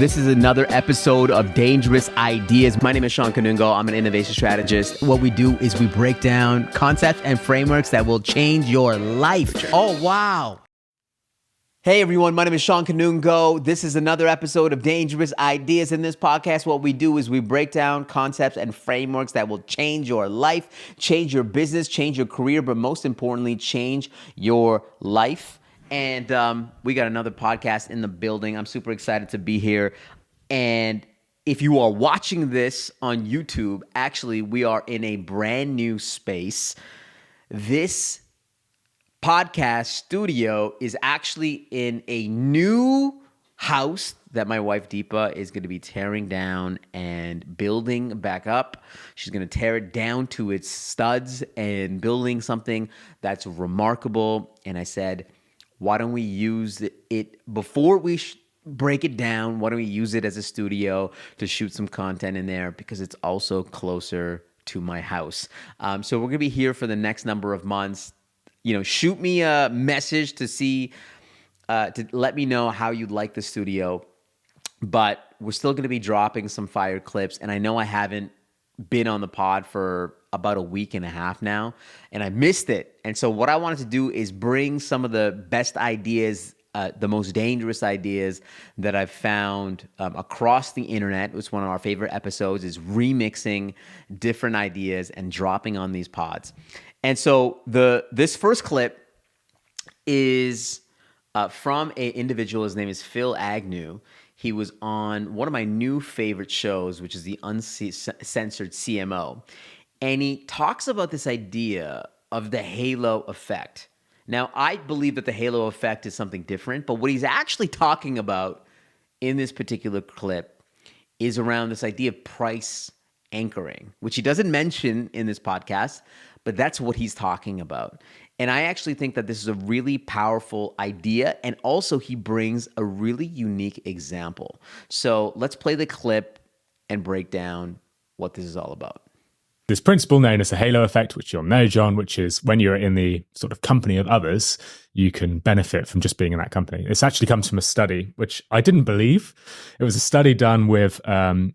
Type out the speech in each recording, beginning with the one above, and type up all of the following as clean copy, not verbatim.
This is another episode of Dangerous Ideas. My name is Shawn. I'm an innovation strategist. What we do is we break down concepts and frameworks that will change your life. Oh, wow. Hey everyone, my name is Shawn. This is another episode of Dangerous Ideas. In this podcast, what we do is we break down concepts and frameworks that will change your life, change your business, change your career, but most importantly, change your life. And we got another podcast in the building. I'm super excited to be here. And if you are watching this on YouTube, actually, we are in a brand new space. This podcast studio is actually in a new house that my wife Deepa is going to be tearing down and building back up. She's going to tear it down to its studs and building something that's remarkable. And I said, why don't we use it before we break it down? Why don't we use it as a studio to shoot some content in there, because it's also closer to my house. So we're going to be here for the next number of months. You know, shoot me a message to see, to let me know how you'd like the studio. But we're still going to be dropping some fire clips. And I know I haven't been on the pod for about a week and a half now, and I missed it. And so what I wanted to do is bring some of the best ideas, the most dangerous ideas that I've found across the internet. It's one of our favorite episodes, is remixing different ideas and dropping on these pods. And so this first clip is from an individual. His name is Phil Agnew. He was on one of my new favorite shows, which is the Uncensored CMO. And he talks about this idea of the halo effect. Now, I believe that the halo effect is something different, but what he's actually talking about in this particular clip is around this idea of price anchoring, which he doesn't mention in this podcast, but that's what he's talking about. And I actually think that this is a really powerful idea, and also he brings a really unique example. So let's play the clip and break down what this is all about. This principle known as the halo effect, which you'll know, John, which is when you're in the sort of company of others, you can benefit from just being in that company. This actually comes from a study, which I didn't believe. It was a study done with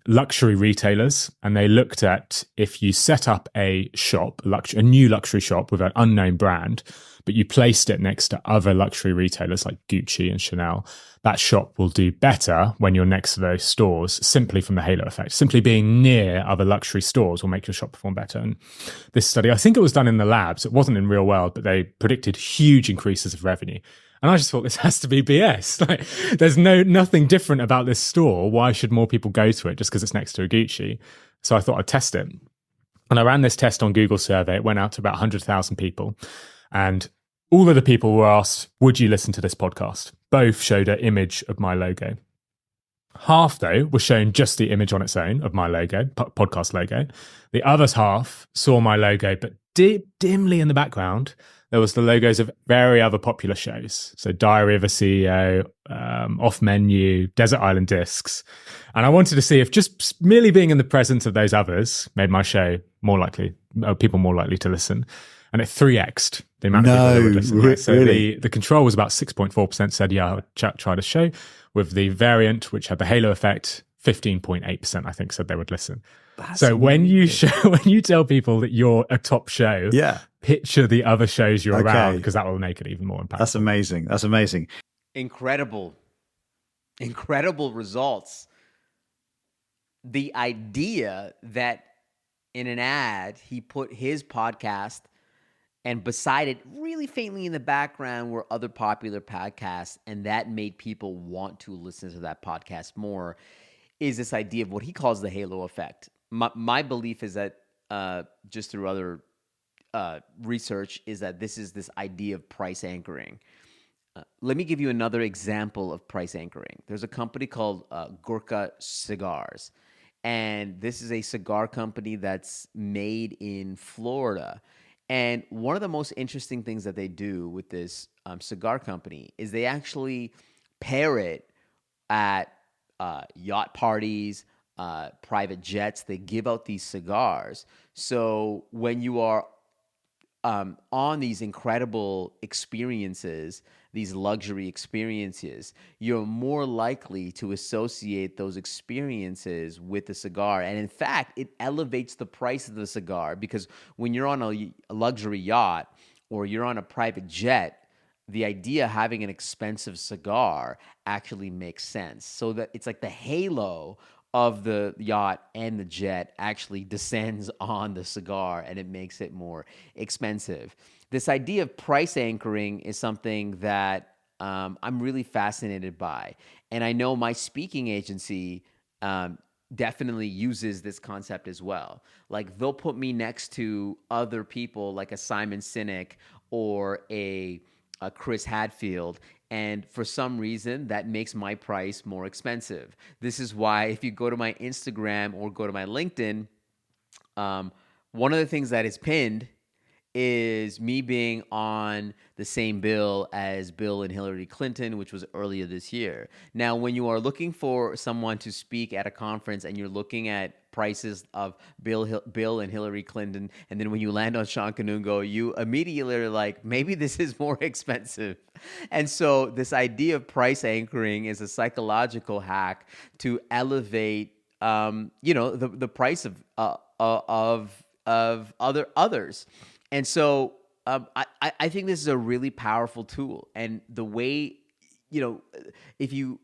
luxury retailers, and they looked at if you set up a shop, a new luxury shop with an unknown brand, but you placed it next to other luxury retailers like Gucci and Chanel, that shop will do better when you're next to those stores, simply from the halo effect. Simply being near other luxury stores will make your shop perform better. And this study, I think it was done in the labs. It wasn't in real world, but they predicted huge increases of revenue. And I just thought, this has to be BS. Like, there's nothing different about this store. Why should more people go to it just because it's next to a Gucci? So I thought I'd test it. And I ran this test on Google survey. It went out to about 100,000 people. And all of the people were asked, would you listen to this podcast? Both showed an image of my logo. Half, though, was shown just the image on its own of my logo, podcast logo. The other half saw my logo, but dimly in the background, there was the logos of very other popular shows. So Diary of a CEO, Off Menu, Desert Island Discs. And I wanted to see if just merely being in the presence of those others made my show people more likely to listen. And it 3x'd the amount of people that would listen. So really? The control was about 6.4% said, yeah, I would try the show. With the variant, which had the halo effect, 15.8%, I think, said they would listen. That's so amazing. when you tell people that you're a top show, picture the other shows you're around, because that will make it even more impactful. That's amazing. Incredible results. The idea that in an ad, he put his podcast, and beside it, really faintly in the background, were other popular podcasts, and that made people want to listen to that podcast more, is this idea of what he calls the halo effect. My belief is that, just through other research, is that this is this idea of price anchoring. Let me give you another example of price anchoring. There's a company called Gurkha Cigars, and this is a cigar company that's made in Florida. And one of the most interesting things that they do with this cigar company is they actually pair it at yacht parties, private jets. They give out these cigars. So when you are on these incredible experiences, these luxury experiences, you're more likely to associate those experiences with the cigar. And in fact, it elevates the price of the cigar, because when you're on a luxury yacht or you're on a private jet, the idea of having an expensive cigar actually makes sense. So that it's like the halo of the yacht and the jet actually descends on the cigar, and it makes it more expensive. This idea of price anchoring is something that I'm really fascinated by. And I know my speaking agency definitely uses this concept as well. Like, they'll put me next to other people like a Simon Sinek or a Chris Hadfield, and for some reason that makes my price more expensive. This is why if you go to my Instagram or go to my LinkedIn, one of the things that is pinned is me being on the same bill as Bill and Hillary Clinton, which was earlier this year. Now, when you are looking for someone to speak at a conference and you're looking at prices of Bill and Hillary Clinton, and then when you land on Shawn Kanungo, you immediately are like, maybe this is more expensive. And so this idea of price anchoring is a psychological hack to elevate, the price of others. And so I think this is a really powerful tool. And the way, if you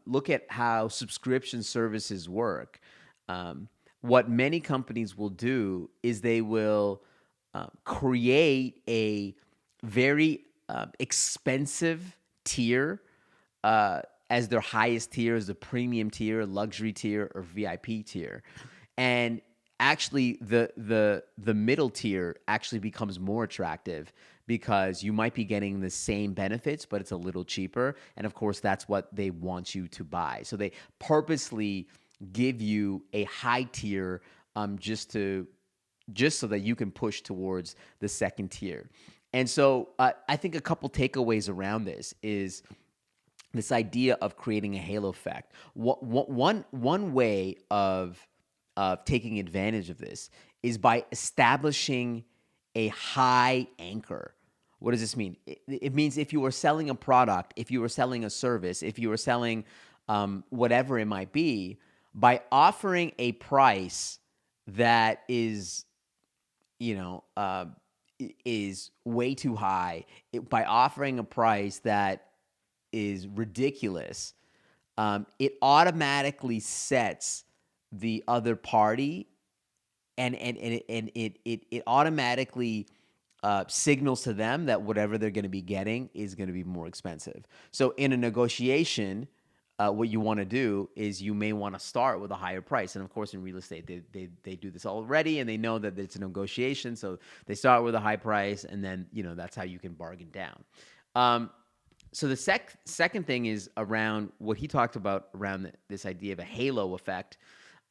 look at how subscription services work, what many companies will do is they will create a very expensive tier as their highest tier, as the premium tier, luxury tier, or VIP tier. And actually the middle tier actually becomes more attractive because you might be getting the same benefits, but it's a little cheaper. And of course, that's what they want you to buy. So they purposely give you a high tier just so that you can push towards the second tier. And so I think a couple takeaways around this is this idea of creating a halo effect. One way of taking advantage of this is by establishing a high anchor. What does this mean? It means if you are selling a product, if you are selling a service, if you are selling whatever it might be, by offering a price that is way too high, by offering a price that is ridiculous, it automatically sets the other party, and it automatically signals to them that whatever they're going to be getting is going to be more expensive. So in a negotiation, what you want to do is you may want to start with a higher price. And of course, in real estate, they do this already, and they know that it's a negotiation. So they start with a high price, and then that's how you can bargain down. So the second thing is around what he talked about around this idea of a halo effect.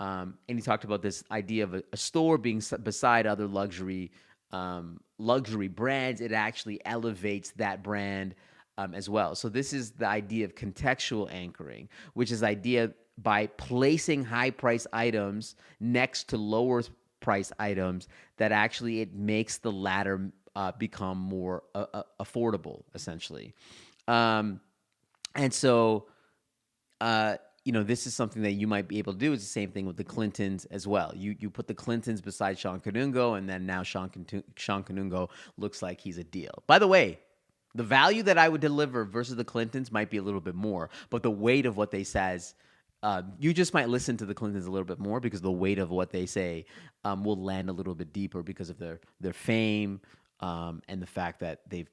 And he talked about this idea of a store being beside other luxury brands. It actually elevates that brand as well. So this is the idea of contextual anchoring, which is idea by placing high price items next to lower price items that actually it makes the latter become more affordable, essentially. And so, this is something that you might be able to do. It's the same thing with the Clintons as well. You put the Clintons beside Shawn Kanungo, and then now Shawn Kanungo looks like he's a deal. By the way, the value that I would deliver versus the Clintons might be a little bit more, but the weight of what they says, you just might listen to the Clintons a little bit more because the weight of what they say will land a little bit deeper because of their fame and the fact that they're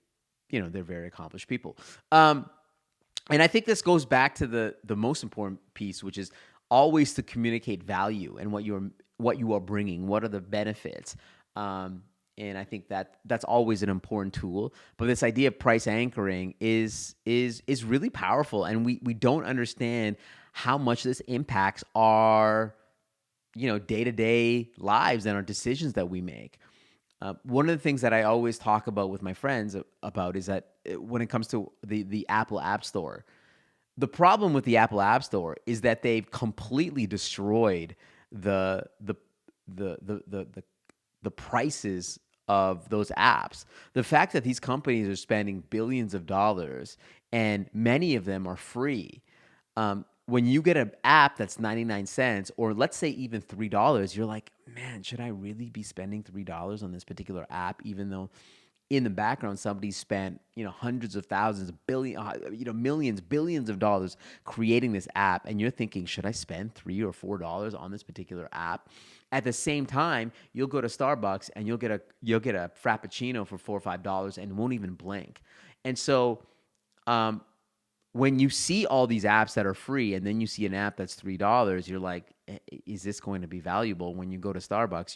very accomplished people. And I think this goes back to the most important piece, which is always to communicate value and what you are bringing. What are the benefits? And I think that's always an important tool. But this idea of price anchoring is really powerful, and we don't understand how much this impacts our day-to-day lives and our decisions that we make. One of the things that I always talk about with my friends about is that when it comes to the Apple App Store, the problem with the Apple App Store is that they've completely destroyed the prices of those apps. The fact that these companies are spending billions of dollars and many of them are free. When you get an app that's 99 cents or let's say even $3, you're like, man, should I really be spending $3 on this particular app, even though in the background somebody spent, hundreds of thousands, millions, billions of dollars creating this app, and you're thinking, should I spend $3 or $4 on this particular app? At the same time, you'll go to Starbucks and you'll get a frappuccino for $4 or $5 and won't even blink. And so, when you see all these apps that are free and then you see an app that's $3, you're like, is this going to be valuable? When you go to Starbucks,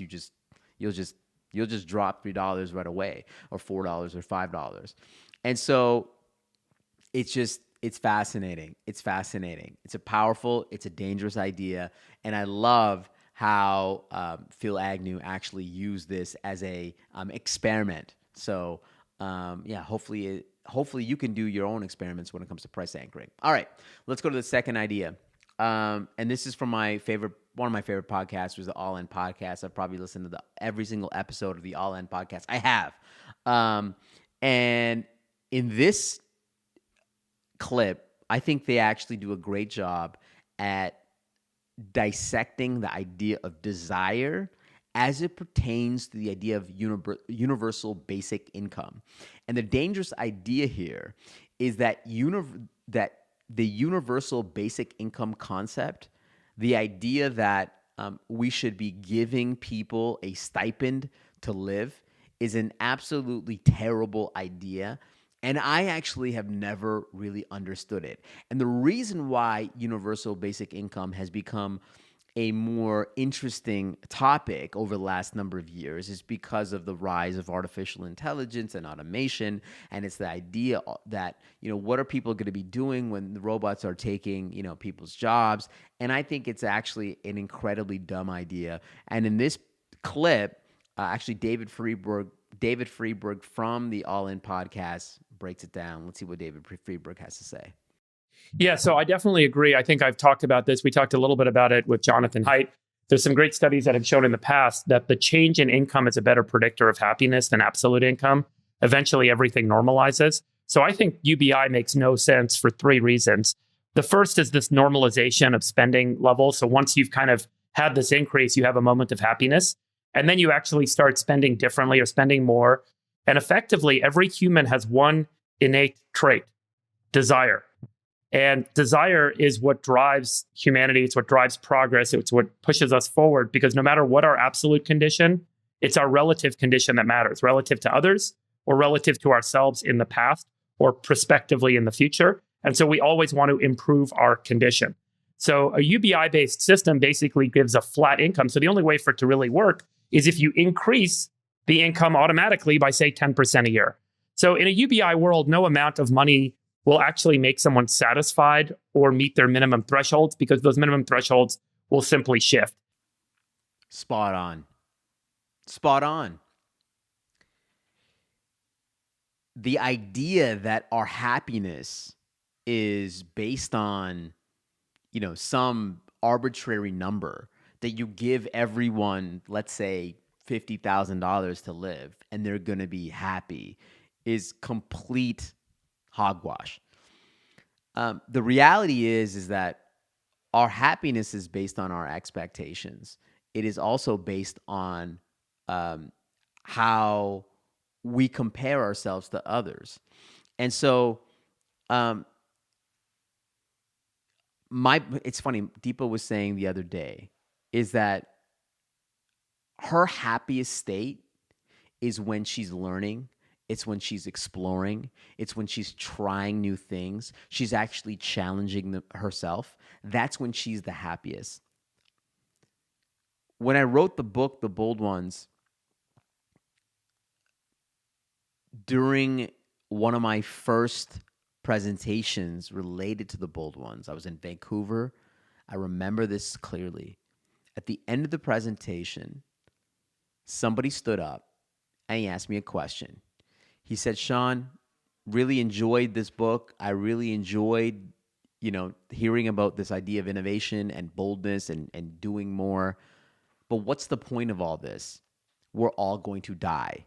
you'll just drop $3 right away, or $4 or $5. And so it's fascinating. It's fascinating. It's a dangerous idea. And I love how Phil Agnew actually used this as a experiment. So hopefully you can do your own experiments when it comes to price anchoring. All right, let's go to the second idea. And this is from one of my favorite podcasts, was the All In podcast. I've probably listened to every single episode of the All In podcast. I have. And in this clip, I think they actually do a great job at dissecting the idea of desire as it pertains to the idea of universal basic income. And the dangerous idea here is that the universal basic income concept, the idea that we should be giving people a stipend to live, is an absolutely terrible idea. And I actually have never really understood it. And the reason why universal basic income has become a more interesting topic over the last number of years is because of the rise of artificial intelligence and automation. And it's the idea that, what are people going to be doing when the robots are taking, people's jobs? And I think it's actually an incredibly dumb idea. And in this clip, actually David Freeberg from the All In podcast breaks it down. Let's see what David Freeberg has to say. Yeah, so I definitely agree. I think I've talked about this. We talked a little bit about it with Jonathan Haidt. There's some great studies that have shown in the past that the change in income is a better predictor of happiness than absolute income. Eventually, everything normalizes. So I think UBI makes no sense for three reasons. The first is this normalization of spending levels. So once you've kind of had this increase, you have a moment of happiness, and then you actually start spending differently or spending more. And effectively, every human has one innate trait: desire. And desire is what drives humanity. It's what drives progress. It's what pushes us forward, because no matter what our absolute condition, it's our relative condition that matters, relative to others or relative to ourselves in the past or prospectively in the future. And so we always want to improve our condition. So a UBI-based system basically gives a flat income. So the only way for it to really work is if you increase the income automatically by, say, 10% a year. So in a UBI world, no amount of money will actually make someone satisfied or meet their minimum thresholds, because those minimum thresholds will simply shift. Spot on. Spot on. The idea that our happiness is based on, some arbitrary number that you give everyone, let's say $50,000 to live, and they're going to be happy, is complete hogwash. The reality is that our happiness is based on our expectations. It is also based on how we compare ourselves to others. And so it's funny, Deepa was saying the other day is that her happiest state is when she's learning. It's when she's exploring. It's when she's trying new things. She's actually challenging herself. That's when she's the happiest. When I wrote the book, The Bold Ones, during one of my first presentations related to The Bold Ones, I was in Vancouver. I remember this clearly. At the end of the presentation, somebody stood up and he asked me a question. He said, Shawn, really enjoyed this book. I really enjoyed, hearing about this idea of innovation and boldness and doing more. But what's the point of all this? We're all going to die.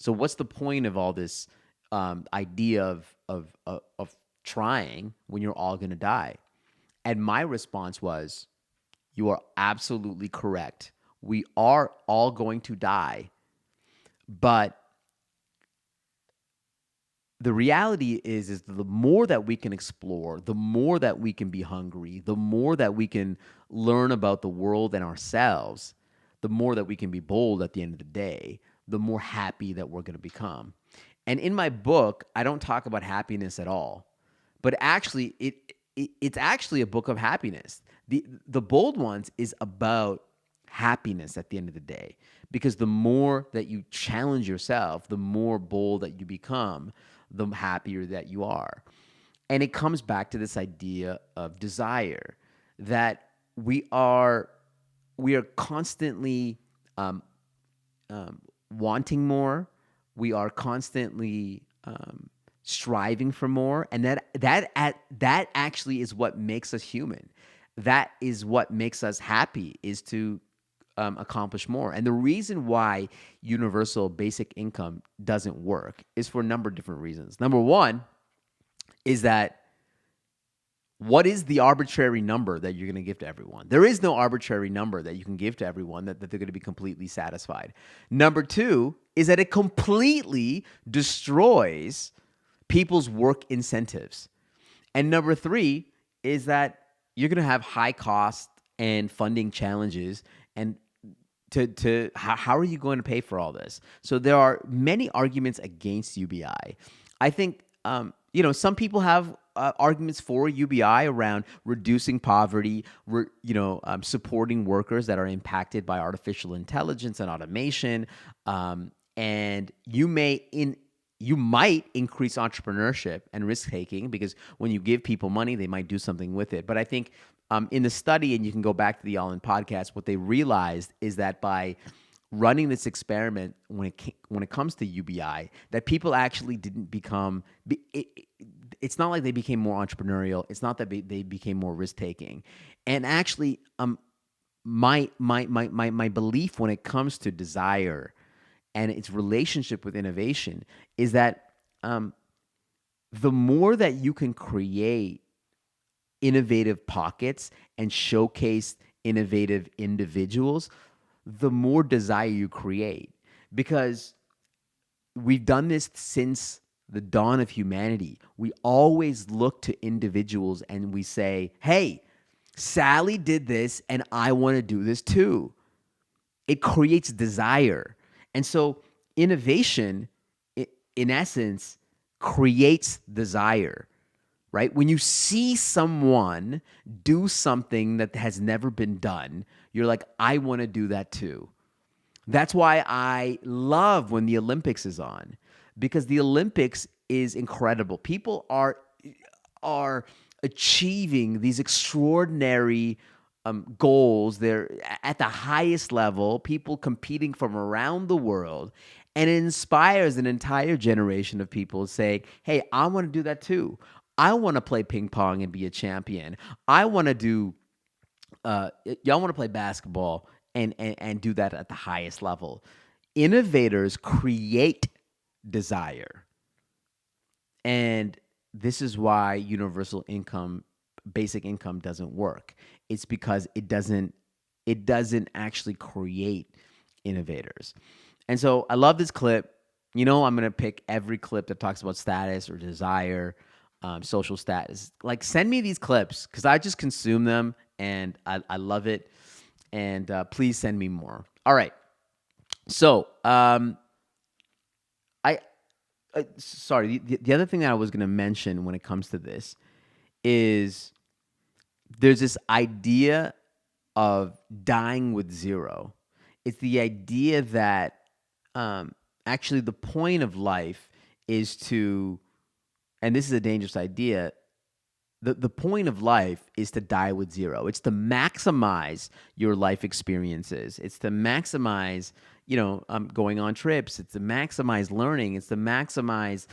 So what's the point of all this idea of trying when you're all going to die? And my response was, you are absolutely correct. We are all going to die, but the reality is the more that we can explore, the more that we can be hungry, the more that we can learn about the world and ourselves, the more that we can be bold at the end of the day, the more happy that we're going to become. And in my book, I don't talk about happiness at all, but actually, it's actually a book of happiness. The Bold Ones is about happiness at the end of the day, because the more that you challenge yourself, the more bold that you become, the happier that you are. And it comes back to this idea of desire, that we are constantly wanting more. We are constantly striving for more, and that actually is what makes us human. That is what makes us happy, is to accomplish more. And the reason why universal basic income doesn't work is for a number of different reasons. Number one is that, what is the arbitrary number that you're going to give to everyone? There is no arbitrary number that you can give to everyone that they're going to be completely satisfied. Number two is that it completely destroys people's work incentives. And number three is that you're going to have high cost and funding challenges, and how are you going to pay for all this? So there are many arguments against UBI. I think some people have arguments for UBI around reducing poverty, supporting workers that are impacted by artificial intelligence and automation, and you might increase entrepreneurship and risk taking, because when you give people money, they might do something with it. But I think in the study, and you can go back to the All In podcast, what they realized is that by running this experiment, when it comes to UBI, that people actually didn't become. It's not like they became more entrepreneurial. It's not that they became more risk taking. And actually, my belief when it comes to desire and its relationship with innovation is that the more that you can create innovative pockets and showcase innovative individuals, the more desire you create. Because we've done this since the dawn of humanity. We always look to individuals and we say, hey, Sally did this and I want to do this too. It creates desire. And so innovation, in essence, creates desire, right? When you see someone do something that has never been done, you're like, I want to do that too. That's why I love when the Olympics is on, because the Olympics is incredible. People are achieving these extraordinary goals. They're at the highest level, people competing from around the world. And it inspires an entire generation of people saying, hey, I want to do that too. I want to play ping pong and be a champion. I want to do, y'all want to play basketball and do that at the highest level. Innovators create desire. And this is why universal income, basic income doesn't work. It's because it doesn't actually create innovators. And so I love this clip. I'm going to pick every clip that talks about status or desire, social status. Like, send me these clips, because I just consume them and I love it. And please send me more. All right. So sorry. The other thing that I was going to mention when it comes to this is there's this idea of dying with zero. It's the idea that actually the point of life is to, and this is a dangerous idea, the point of life is to die with zero. It's to maximize your life experiences. It's to maximize, going on trips. It's to maximize learning. It's to maximize,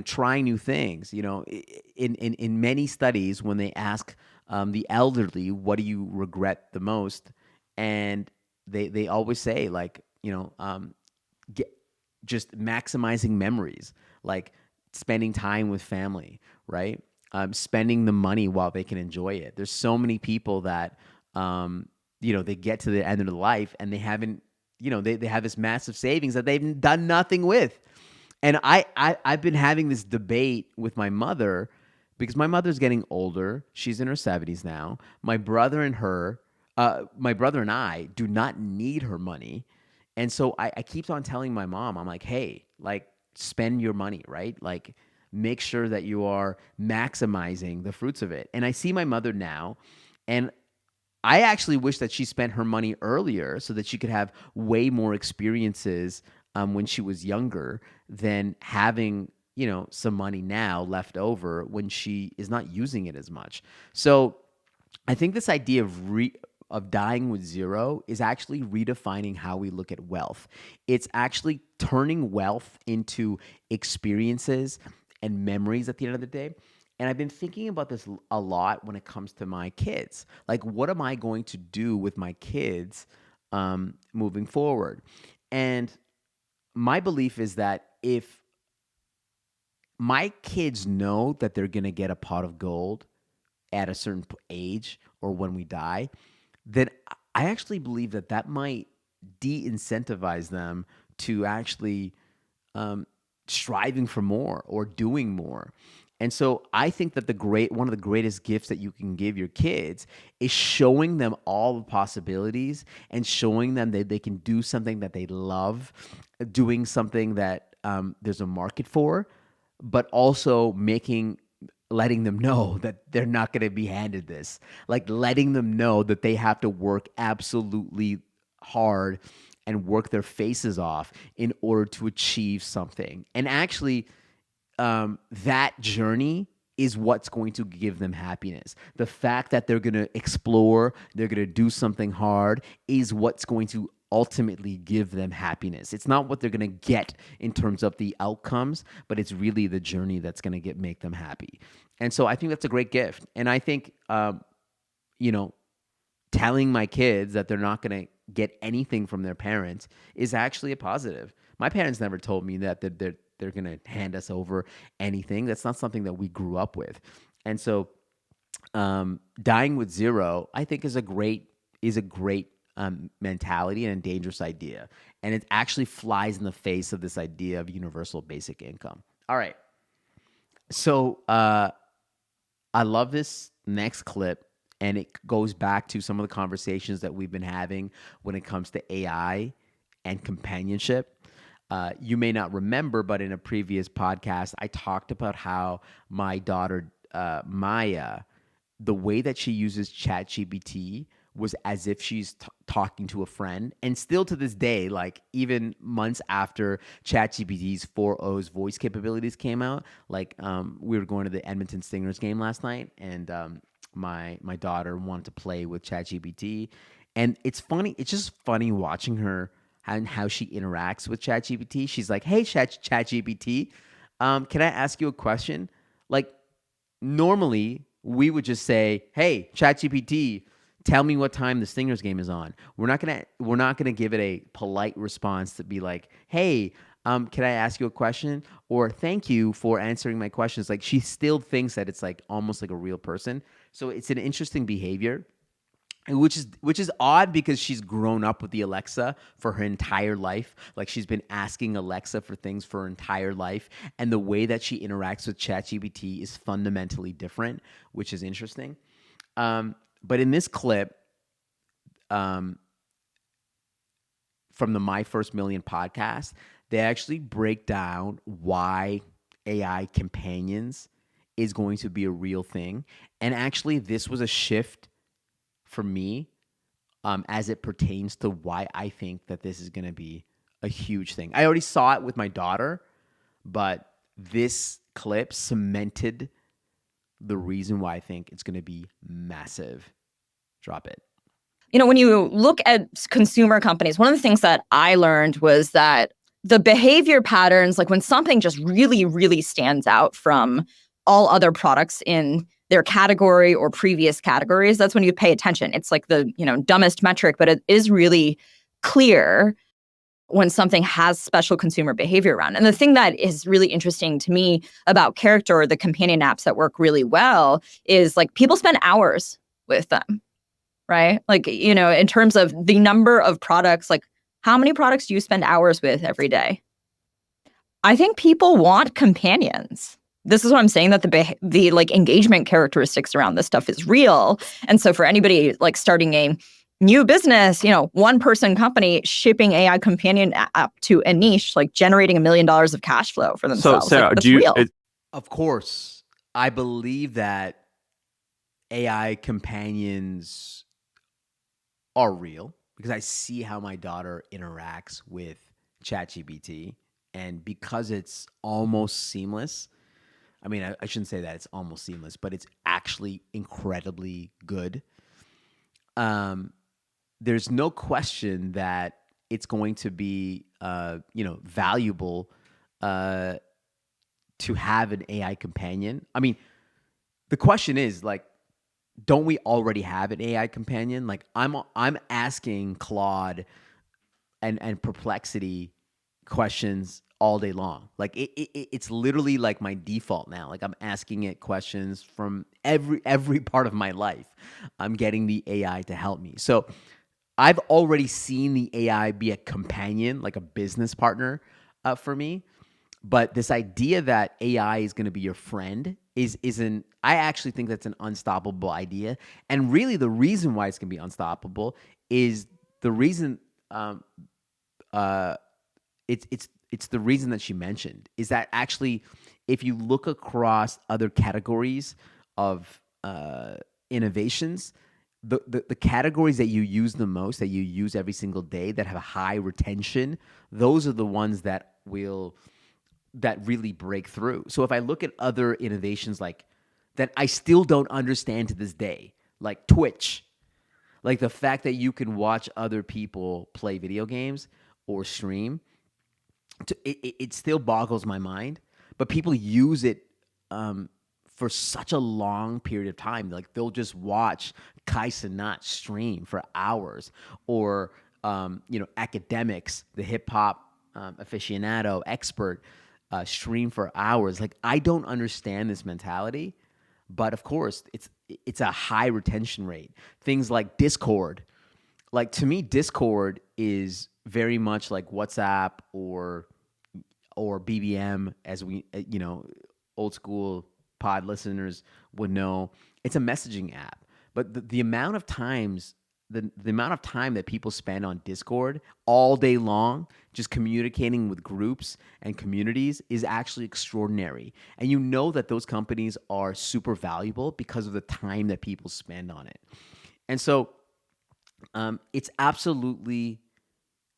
trying new things. In many studies, when they ask the elderly, what do you regret the most? And they always say, like, just maximizing memories, like spending time with family, right? Spending the money while they can enjoy it. There's so many people that, they get to the end of their life and they haven't, they have this massive savings that they've done nothing with. And I've been having this debate with my mother because my mother's getting older. She's in her 70s now. My brother and I do not need her money. And so I keep on telling my mom, I'm like, hey, like, spend your money, right? Like, make sure that you are maximizing the fruits of it. And I see my mother now, and I actually wish that she spent her money earlier so that she could have way more experiences when she was younger than having, some money now left over when she is not using it as much. So I think this idea of dying with zero is actually redefining how we look at wealth. It's actually turning wealth into experiences and memories at the end of the day. And I've been thinking about this a lot when it comes to my kids. Like, what am I going to do with my kids moving forward? And my belief is that if my kids know that they're going to get a pot of gold at a certain age or when we die, then I actually believe that might de-incentivize them to actually striving for more or doing more. And so I think that one of the greatest gifts that you can give your kids is showing them all the possibilities and showing them that they can do something that they love, doing something that there's a market for, but also letting them know that they're not going to be handed this. Like, letting them know that they have to work absolutely hard and work their faces off in order to achieve something. And actually, that journey is what's going to give them happiness. The fact that they're going to explore, they're going to do something hard is what's going to ultimately give them happiness. It's not what they're going to get in terms of the outcomes, but it's really the journey that's going to make them happy. And so I think that's a great gift. And I think, telling my kids that they're not going to get anything from their parents is actually a positive. My parents never told me that they're going to hand us over anything. That's not something that we grew up with. And so dying with zero, I think, is a great mentality and a dangerous idea. And it actually flies in the face of this idea of universal basic income. All right. So I love this next clip, and it goes back to some of the conversations that we've been having when it comes to AI and companionship. You may not remember, but in a previous podcast, I talked about how my daughter, Maya, the way that she uses ChatGPT was as if she's talking to a friend. And still to this day, like even months after ChatGPT's 4.0's voice capabilities came out, like we were going to the Edmonton Stingers game last night, and my daughter wanted to play with ChatGPT. And it's funny. It's just funny watching her and how she interacts with ChatGPT. She's like, hey, ChatGPT, can I ask you a question? Like, normally we would just say, hey, ChatGPT, tell me what time the Stingers game is on. We're not gonna give it a polite response to be like, hey, can I ask you a question? Or thank you for answering my questions. Like, she still thinks that it's like almost like a real person. So it's an interesting behavior, which is odd because she's grown up with the Alexa for her entire life. Like, she's been asking Alexa for things for her entire life. And the way that she interacts with ChatGPT is fundamentally different, which is interesting. But in this clip, from the My First Million podcast, they actually break down why AI companions is going to be a real thing. And actually, this was a shift for me as it pertains to why I think that this is going to be a huge thing. I already saw it with my daughter, but this clip cemented the reason why I think it's going to be massive. Drop it. When you look at consumer companies, one of the things that I learned was that the behavior patterns, like when something just really, really stands out from all other products in their category or previous categories, that's when you pay attention. It's like the, dumbest metric, but it is really clear when something has special consumer behavior around. And the thing that is really interesting to me about Character or the companion apps that work really well is like people spend hours with them, right? Like, you know, in terms of the number of products, like how many products do you spend hours with every day? I think people want companions. This is what I'm saying, that the like engagement characteristics around this stuff is real. And so for anybody like starting a new business, you know, one person company shipping AI companion app to a niche, like generating $1 million of cash flow for themselves. So Sarah, like, that's real. Of course, I believe that AI companions are real because I see how my daughter interacts with ChatGPT. And because it's almost seamless, I mean, I shouldn't say that it's almost seamless, but it's actually incredibly good. There's no question that it's going to be, valuable to have an AI companion. I mean, the question is like, don't we already have an AI companion? Like, I'm asking Claude and Perplexity questions all day long. Like it's literally like my default now. Like I'm asking it questions from every part of my life. I'm getting the AI to help me. So I've already seen the AI be a companion, like a business partner for me. But this idea that AI is going to be your friend isn't. I actually think that's an unstoppable idea. And really, the reason why it's going to be unstoppable is the reason. It's the reason that she mentioned is that actually, if you look across other categories of innovations, the categories that you use the most, that you use every single day, that have a high retention, those are the ones that really break through. So if I look at other innovations like that I still don't understand to this day, like Twitch, like the fact that you can watch other people play video games or stream, it still boggles my mind. But people use it for such a long period of time. Like they'll just watch Kai Cenat stream for hours, or academics, the hip hop aficionado expert, stream for hours. Like I don't understand this mentality, but of course it's a high retention rate. Things like Discord, like to me, Discord is very much like WhatsApp or BBM, as we old school pod listeners would know. It's a messaging app, but the amount of times the amount of time that people spend on Discord all day long just communicating with groups and communities is actually extraordinary. And you know that those companies are super valuable because of the time that people spend on it. And so it's absolutely,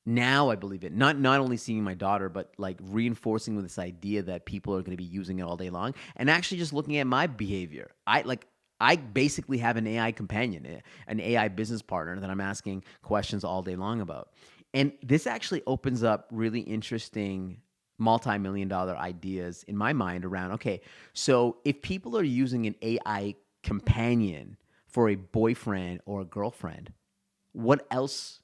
now I believe it, not only seeing my daughter, but like reinforcing with this idea that people are going to be using it all day long, and actually just looking at my behavior. I basically have an AI companion, an AI business partner that I'm asking questions all day long about. And this actually opens up really interesting multi-million-dollar ideas in my mind around, okay, so if people are using an AI companion for a boyfriend or a girlfriend, what else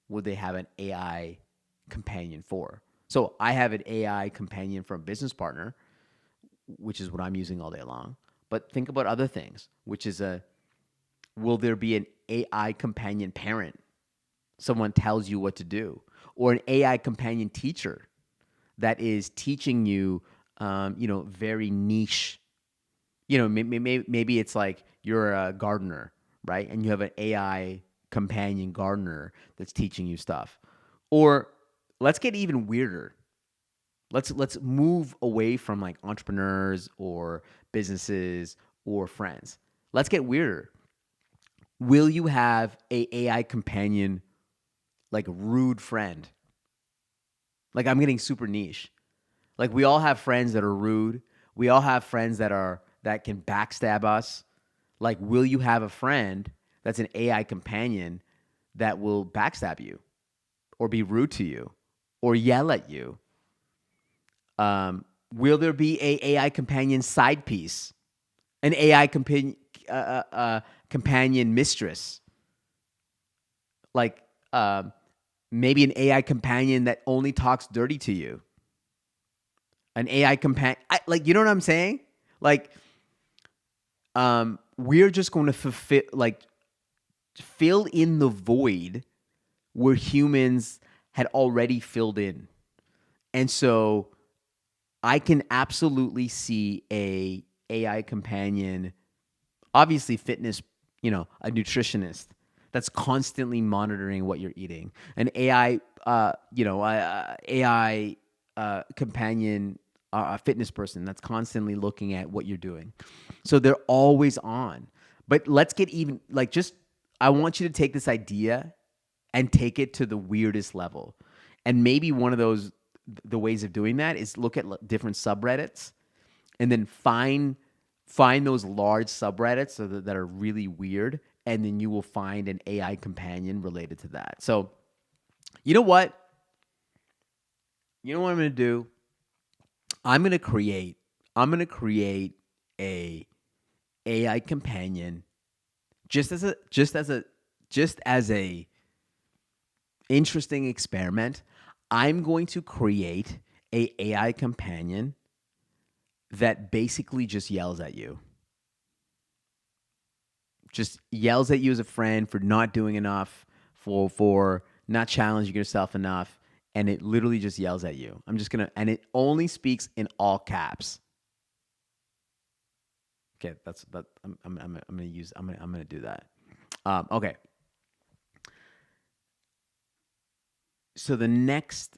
would they have an AI companion for? So I have an AI companion for a business partner, which is what I'm using all day long. But think about other things, which is will there be an AI companion parent? Someone tells you what to do, or an AI companion teacher that is teaching you, very niche. Maybe it's like you're a gardener, right? And you have an AI companion gardener that's teaching you stuff. Or let's get even weirder. Let's move away from like entrepreneurs or businesses or friends. Let's get weirder. Will you have a AI companion, like rude friend? Like I'm getting super niche. Like we all have friends that are rude. We all have friends that can backstab us. Like, will you have a friend that's an AI companion that will backstab you or be rude to you or yell at you? Will there be a AI companion side piece, an AI companion mistress? Like maybe an AI companion that only talks dirty to you. An AI companion, like, you know what I'm saying? Like, we're just going to fill in the void where humans had already filled in. And so I can absolutely see a AI companion, obviously fitness, a nutritionist that's constantly monitoring what you're eating. An AI, AI companion, a fitness person that's constantly looking at what you're doing. So they're always on. But let's get even, I want you to take this idea and take it to the weirdest level. And maybe one of the ways of doing that is look at different subreddits and then find those large subreddits that are really weird, and then you will find an AI companion related to that. So, you know what? You know what I'm going to do? I'm going to create a AI companion just as a interesting experiment. I'm going to create a AI companion that basically just yells at you. Just yells at you as a friend for not doing enough, for not challenging yourself enough, and it literally just yells at you. And it only speaks in all caps. Okay, I'm gonna do that. Okay. So the next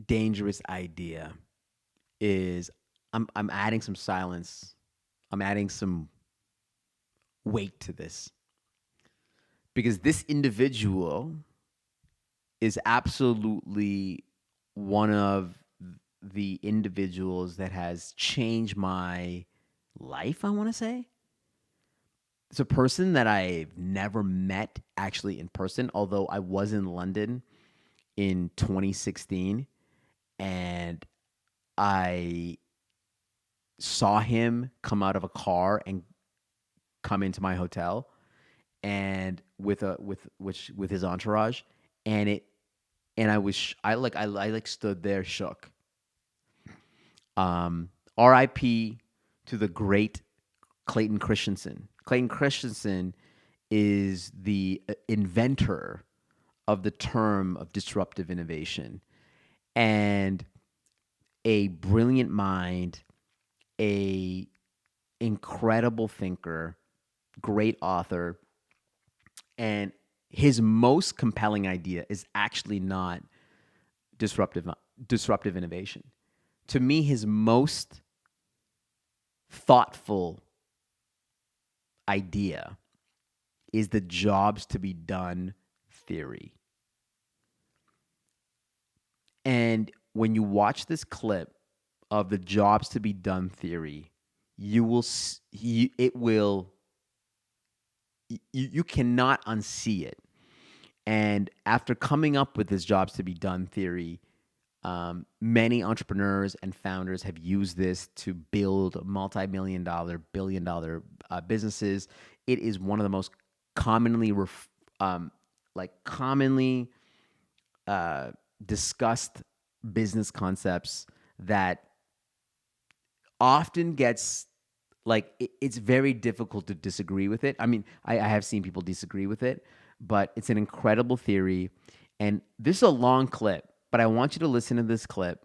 dangerous idea is I'm adding some silence. I'm adding some weight to this. Because this individual is absolutely one of the individuals that has changed my life, I want to say. It's a person that I've never met actually in person, although I was in London in 2016 and I saw him come out of a car and come into my hotel and with his entourage, and I stood there shook. R.I.P. to the great Clayton Christensen. Clayton Christensen is the inventor of the term of disruptive innovation, and a brilliant mind, a incredible thinker, great author, and his most compelling idea is actually not disruptive innovation. To me, his most thoughtful idea is the jobs to be done theory. And when you watch this clip of the jobs to be done theory, you cannot unsee it. And after coming up with this jobs to be done theory, many entrepreneurs and founders have used this to build multi-million-dollar, billion-dollar businesses. It is one of the most commonly discussed business concepts that often gets it's very difficult to disagree with it. I mean, I have seen people disagree with it, but it's an incredible theory. And this is a long clip, but I want you to listen to this clip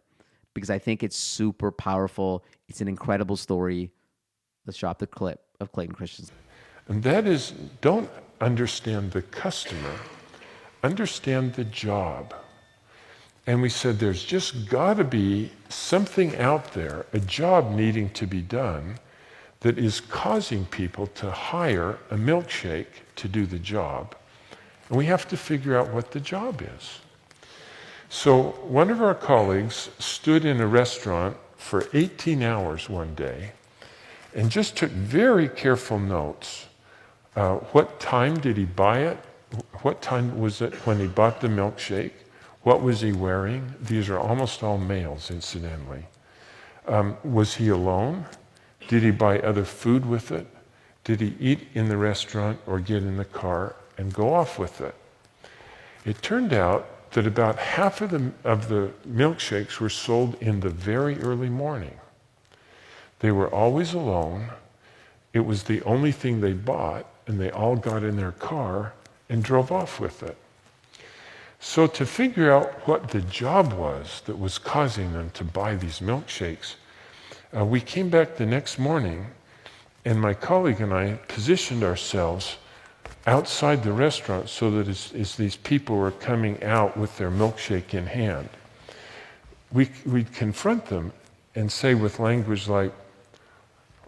because I think it's super powerful. It's an incredible story. Let's drop the clip of Clayton Christensen. And that is, don't understand the customer, understand the job. And we said there's just got to be something out there, a job needing to be done, that is causing people to hire a milkshake to do the job. And we have to figure out what the job is. So one of our colleagues stood in a restaurant for 18 hours one day and just took very careful notes. What time did he buy it? What time was it when he bought the milkshake? What was he wearing? These are almost all males, incidentally. Was he alone? Did he buy other food with it? Did he eat in the restaurant or get in the car and go off with it? It turned out that about half of the milkshakes were sold in the very early morning. They were always alone. It was the only thing they bought, and they all got in their car and drove off with it. So to figure out what the job was that was causing them to buy these milkshakes, we came back the next morning, and my colleague and I positioned ourselves outside the restaurant so that as these people were coming out with their milkshake in hand, we'd confront them and say with language like,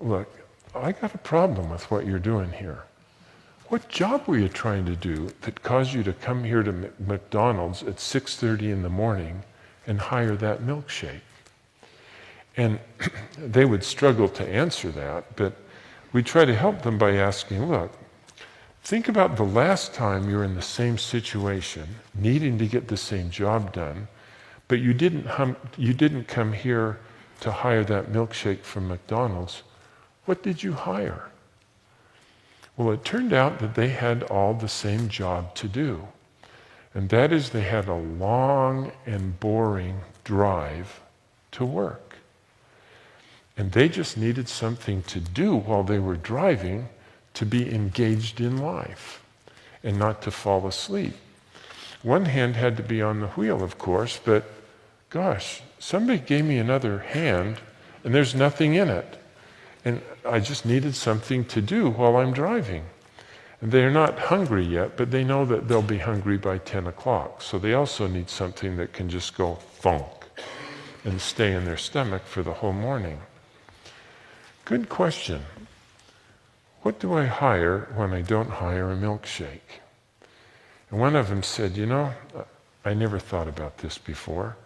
look, I got a problem with what you're doing here. What job were you trying to do that caused you to come here to McDonald's at 6:30 in the morning and hire that milkshake? And they would struggle to answer that, but we try to help them by asking, look, think about the last time you were in the same situation, needing to get the same job done, but you didn't come here to hire that milkshake from McDonald's. What did you hire? Well, it turned out that they had all the same job to do. And that is, they had a long and boring drive to work. And they just needed something to do while they were driving to be engaged in life and not to fall asleep. One hand had to be on the wheel, of course, but gosh, somebody gave me another hand and there's nothing in it. And I just needed something to do while I'm driving. And they're not hungry yet, but they know that they'll be hungry by 10 o'clock. So they also need something that can just go thunk and stay in their stomach for the whole morning. Good question. What do I hire when I don't hire a milkshake? And one of them said, you know, I never thought about this before,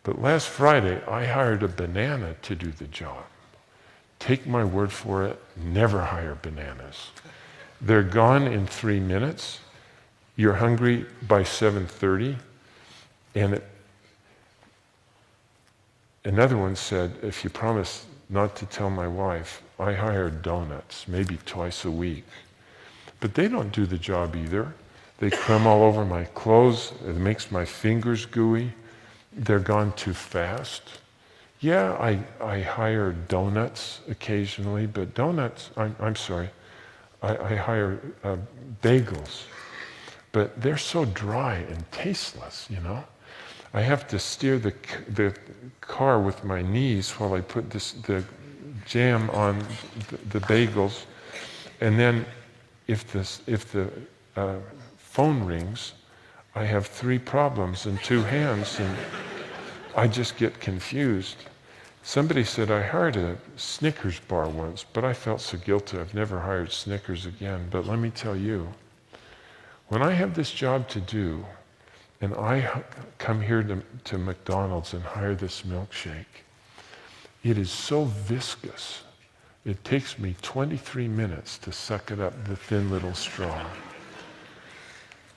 but last Friday I hired a banana to do the job. Take my word for it, never hire bananas. They're gone in 3 minutes. You're hungry by 7:30. And another one said, if you promise not to tell my wife, I hire donuts, maybe twice a week. But they don't do the job either. They crumb all over my clothes. It makes my fingers gooey. They're gone too fast. Yeah, I hire donuts occasionally, but donuts, I'm sorry, I hire bagels, but they're so dry and tasteless, you know. I have to steer the car with my knees while I put the jam on the bagels, and then if the phone rings, I have 3 problems in 2 hands, and I just get confused. Somebody said, I hired a Snickers bar once, but I felt so guilty. I've never hired Snickers again. But let me tell you, when I have this job to do, and I come here to McDonald's and hire this milkshake, it is so viscous. It takes me 23 minutes to suck it up the thin little straw.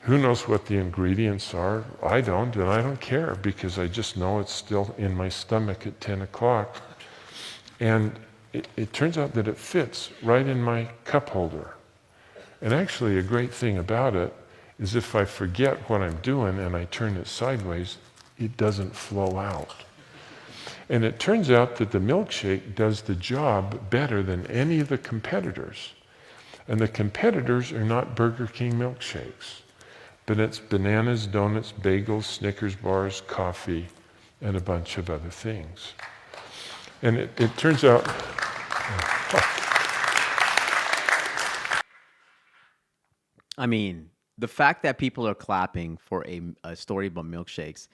Who knows what the ingredients are? I don't, and I don't care because I just know it's still in my stomach at 10 o'clock. And it turns out that it fits right in my cup holder. And actually, a great thing about it is if I forget what I'm doing and I turn it sideways, it doesn't flow out. And it turns out that the milkshake does the job better than any of the competitors. And the competitors are not Burger King milkshakes. But it's bananas, donuts, bagels, Snickers bars, coffee, and a bunch of other things. And it turns out... I mean, the fact that people are clapping for a story about milkshakes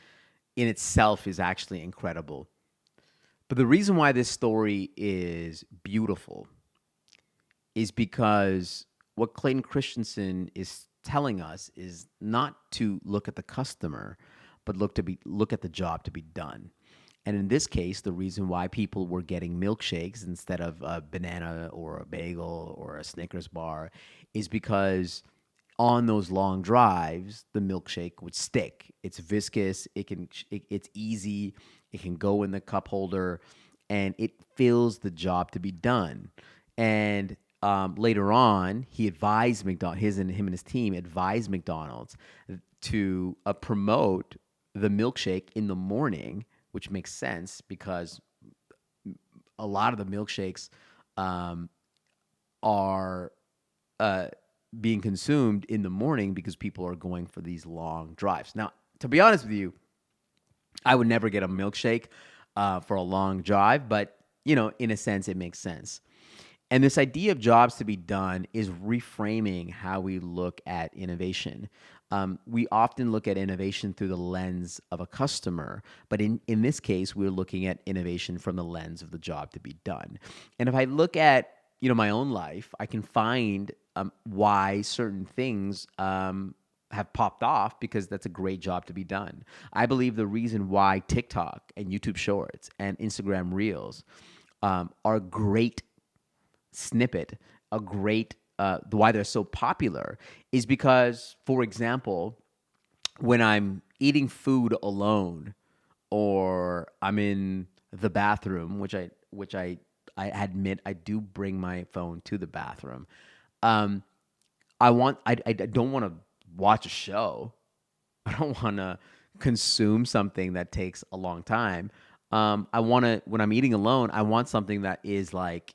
in itself is actually incredible. But the reason why this story is beautiful is because what Clayton Christensen is telling us is not to look at the customer, but look at the job to be done. And in this case, the reason why people were getting milkshakes instead of a banana or a bagel or a Snickers bar is because on those long drives, the milkshake would stick. It's viscous. It's easy. It can go in the cup holder, and it fills the job to be done. And later on, he advised McDonald's, him and his team advised McDonald's to promote the milkshake in the morning, which makes sense because a lot of the milkshakes are being consumed in the morning because people are going for these long drives. Now, to be honest with you, I would never get a milkshake for a long drive, but in a sense, it makes sense. And this idea of jobs to be done is reframing how we look at innovation. We often look at innovation through the lens of a customer, but in this case, we're looking at innovation from the lens of the job to be done. And if I look at my own life, I can find why certain things have popped off because that's a great job to be done. I believe the reason why TikTok and YouTube Shorts and Instagram Reels are great snippet, a great why they're so popular is because, for example, when I'm eating food alone or I'm in the bathroom, which I admit I do bring my phone to the bathroom. I don't want to watch a show. I don't want to consume something that takes a long time. When I'm eating alone, I want something that is like,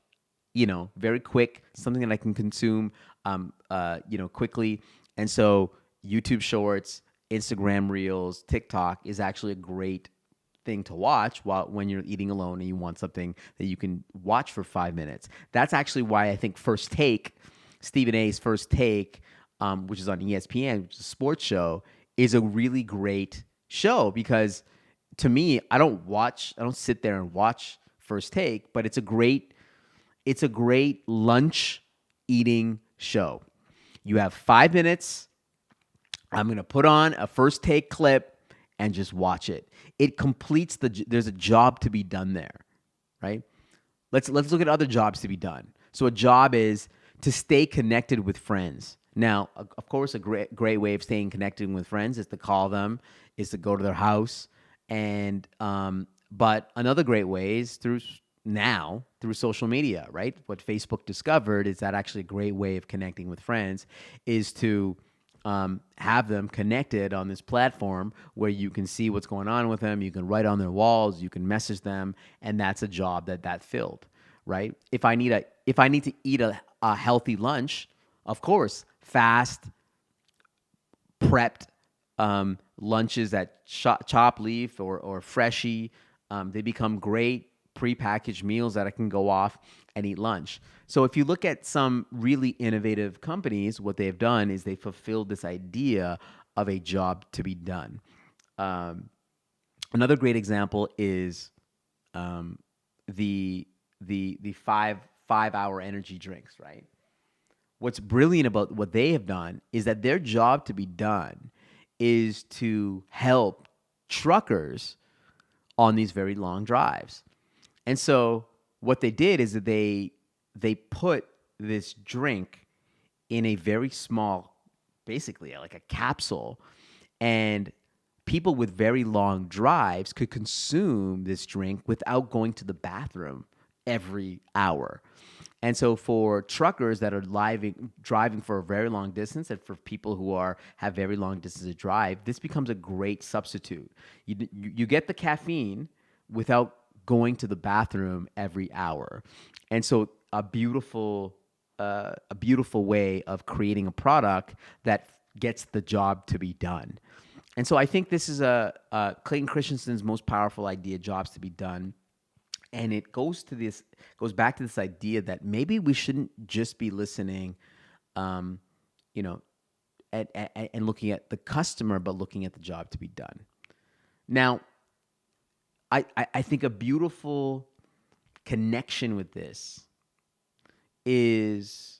very quick, something that I can consume, quickly. And so YouTube Shorts, Instagram Reels, TikTok is actually a great thing to watch when you're eating alone and you want something that you can watch for 5 minutes. That's actually why I think First Take, Stephen A's First Take, which is on ESPN, which is a sports show, is a really great show because to me, I don't sit there and watch First Take, but it's a great lunch eating show. You have 5 minutes. I'm going to put on a First Take clip and just watch it. It completes there's a job to be done there, right? Let's look at other jobs to be done. So a job is to stay connected with friends. Now, of course, a great way of staying connected with friends is to call them, is to go to their house. And but another great way is through social media, right? What Facebook discovered is that actually a great way of connecting with friends is to have them connected on this platform where you can see what's going on with them. You can write on their walls, you can message them, and that's a job that filled, right? If I need to eat a healthy lunch, of course, fast, prepped lunches at Chop Leaf or Freshie, they become great prepackaged meals that I can go off and eat lunch. So if you look at some really innovative companies, what they've done is they fulfilled this idea of a job to be done. Another great example is the 5-hour energy drinks, right? What's brilliant about what they have done is that their job to be done is to help truckers on these very long drives. And so what they did is that they put this drink in a very small, basically like a capsule, and people with very long drives could consume this drink without going to the bathroom every hour. And so for truckers that are driving for a very long distance, and for people who have very long distance to drive, this becomes a great substitute. You get the caffeine without going to the bathroom every hour. And so a beautiful way of creating a product that gets the job to be done. And so I think this is Clayton Christensen's most powerful idea, jobs to be done. And it goes back to this idea that maybe we shouldn't just be listening, and looking at the customer, but looking at the job to be done. Now, I think a beautiful connection with this is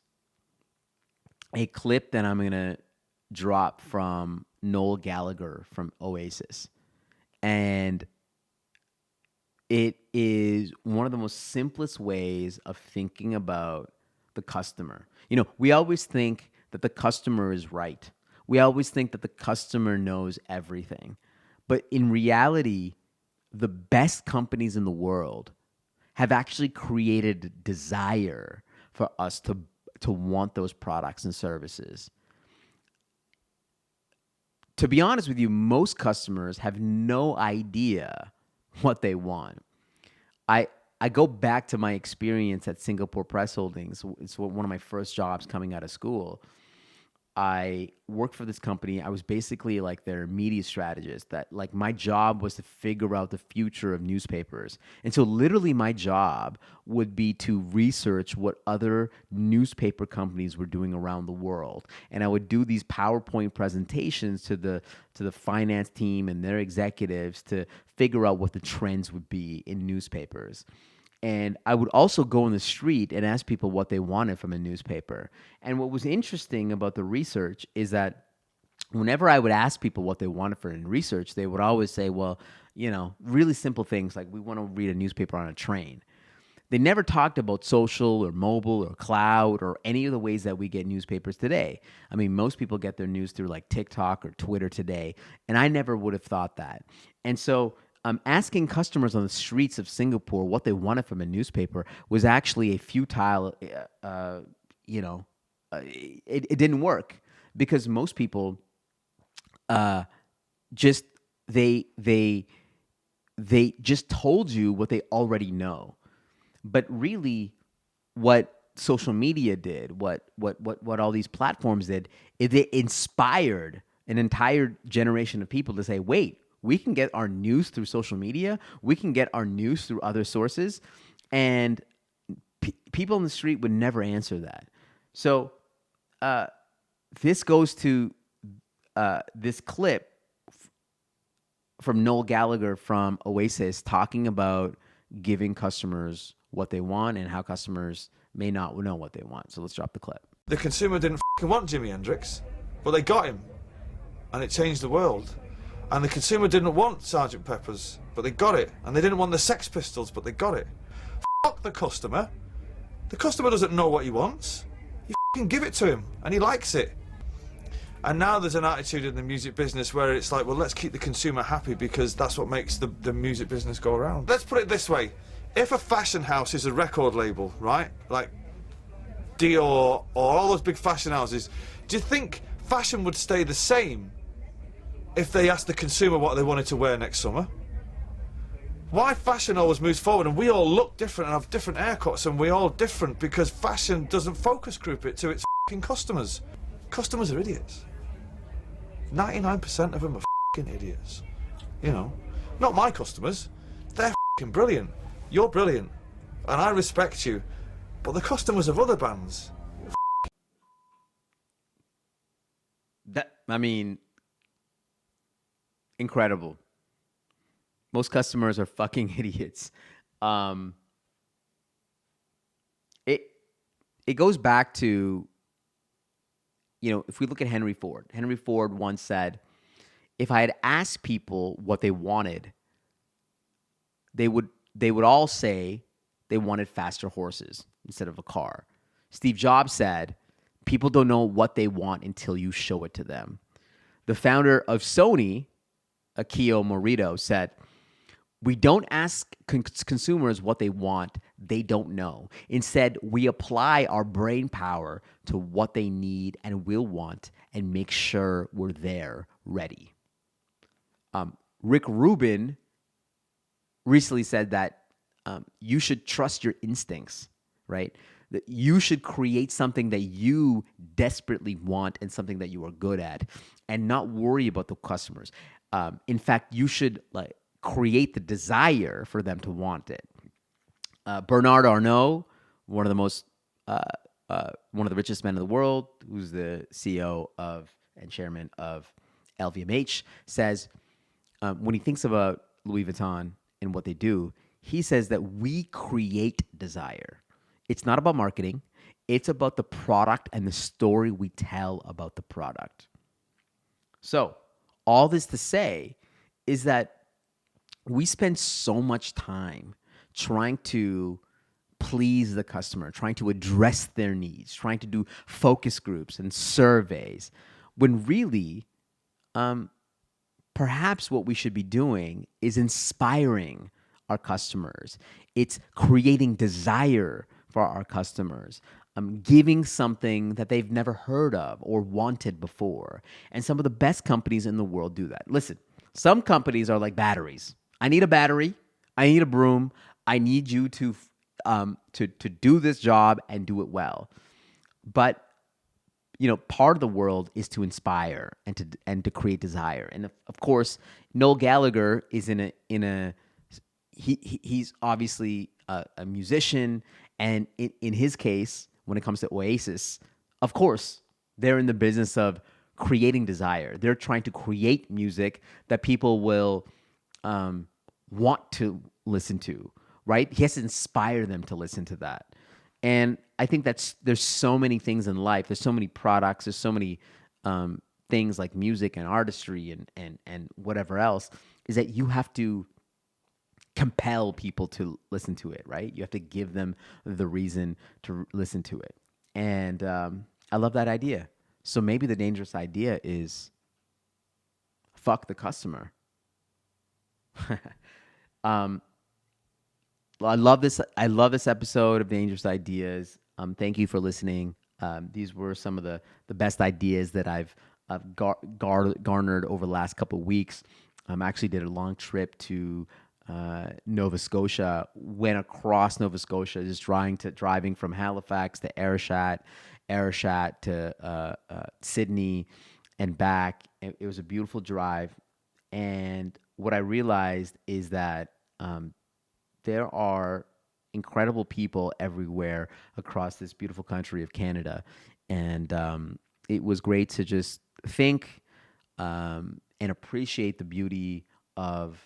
a clip that I'm going to drop from Noel Gallagher from Oasis. And it is one of the most simplest ways of thinking about the customer. We always think that the customer is right. We always think that the customer knows everything. But in reality, the best companies in the world have actually created a desire for us to to want those products and services. To be honest with you, most customers have no idea what they want. I go back to my experience at Singapore Press Holdings. It's one of my first jobs coming out of school. I worked for this company. I was basically like their media strategist. That like my job was to figure out the future of newspapers. And so literally my job would be to research what other newspaper companies were doing around the world. And I would do these PowerPoint presentations to the finance team and their executives to figure out what the trends would be in newspapers. And I would also go on the street and ask people what they wanted from a newspaper. And what was interesting about the research is that whenever I would ask people what they wanted for research, they would always say, well, you know, really simple things like we want to read a newspaper on a train. They never talked about social or mobile or cloud or any of the ways that we get newspapers today. I mean, most people get their news through like TikTok or Twitter today, and I never would have thought that. And so asking customers on the streets of Singapore what they wanted from a newspaper was actually a futile, it didn't work because most people just just told you what they already know. But really what social media did, what all these platforms did, is it inspired an entire generation of people to say, wait, we can get our news through social media. We can get our news through other sources. And people in the street would never answer that. So this goes to this clip from Noel Gallagher from Oasis talking about giving customers what they want and how customers may not know what they want. So let's drop the clip. The consumer didn't want Jimi Hendrix, but they got him. And it changed the world. And the consumer didn't want Sgt. Pepper's, but they got it. And they didn't want the Sex Pistols, but they got it. Fuck the customer. The customer doesn't know what he wants. You fucking give it to him, and he likes it. And now there's an attitude in the music business where it's like, well, let's keep the consumer happy because that's what makes the music business go around. Let's put it this way. If a fashion house is a record label, right, like Dior or all those big fashion houses, do you think fashion would stay the same if they asked the consumer what they wanted to wear next summer? Why fashion always moves forward and we all look different and have different haircuts and we're all different because fashion doesn't focus group it to its fucking customers. Customers are idiots. 99% of them are fucking idiots. You know, not my customers. They're fucking brilliant. You're brilliant. And I respect you. But the customers of other bands. Incredible. Most customers are fucking idiots. It goes back to, you know, if we look at Henry Ford once said, if I had asked people what they wanted, they would all say they wanted faster horses instead of a car. Steve Jobs said, people don't know what they want until you show it to them. The founder of Sony, Akio Morita, said, we don't ask consumers what they want, they don't know. Instead, we apply our brain power to what they need and will want and make sure we're there, ready. Rick Rubin recently said that you should trust your instincts, right? That you should create something that you desperately want and something that you are good at and not worry about the customers. In fact, you should create the desire for them to want it. Bernard Arnault, one of the richest men in the world, who's the CEO of and chairman of LVMH, says when he thinks about Louis Vuitton and what they do, he says that we create desire. It's not about marketing. It's about the product and the story we tell about the product. So all this to say is that we spend so much time trying to please the customer, trying to address their needs, trying to do focus groups and surveys, when really, perhaps what we should be doing is inspiring our customers. It's creating desire for our customers. giving something that they've never heard of or wanted before. And some of the best companies in the world do that. Listen, some companies are like batteries. I need a battery. I need a broom. I need you to do this job and do it well. But part of the world is to inspire and to create desire. And of course, Noel Gallagher is he's obviously a musician, and in his case, when it comes to Oasis, of course, they're in the business of creating desire. They're trying to create music that people will want to listen to, right? He has to inspire them to listen to that. And I think there's so many things in life. There's so many products. There's so many things like music and artistry and whatever else, is that you have to compel people to listen to it, right? You have to give them the reason to listen to it. And I love that idea. So maybe the dangerous idea is fuck the customer. I love this episode of Dangerous Ideas. Thank you for listening. These were some of the best ideas that I've garnered over the last couple of weeks. I actually did a long trip to Nova Scotia, went across Nova Scotia, just driving from Halifax to Ayrshire to Sydney and back. It was a beautiful drive. And what I realized is that there are incredible people everywhere across this beautiful country of Canada. And it was great to just think and appreciate the beauty of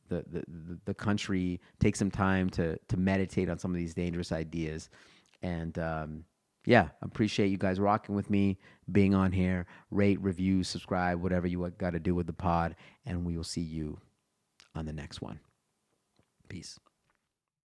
the country, take some time to meditate on some of these dangerous ideas. And I appreciate you guys rocking with me, being on here. Rate, review, subscribe, whatever you got to do with the pod. And we will see you on the next one. Peace.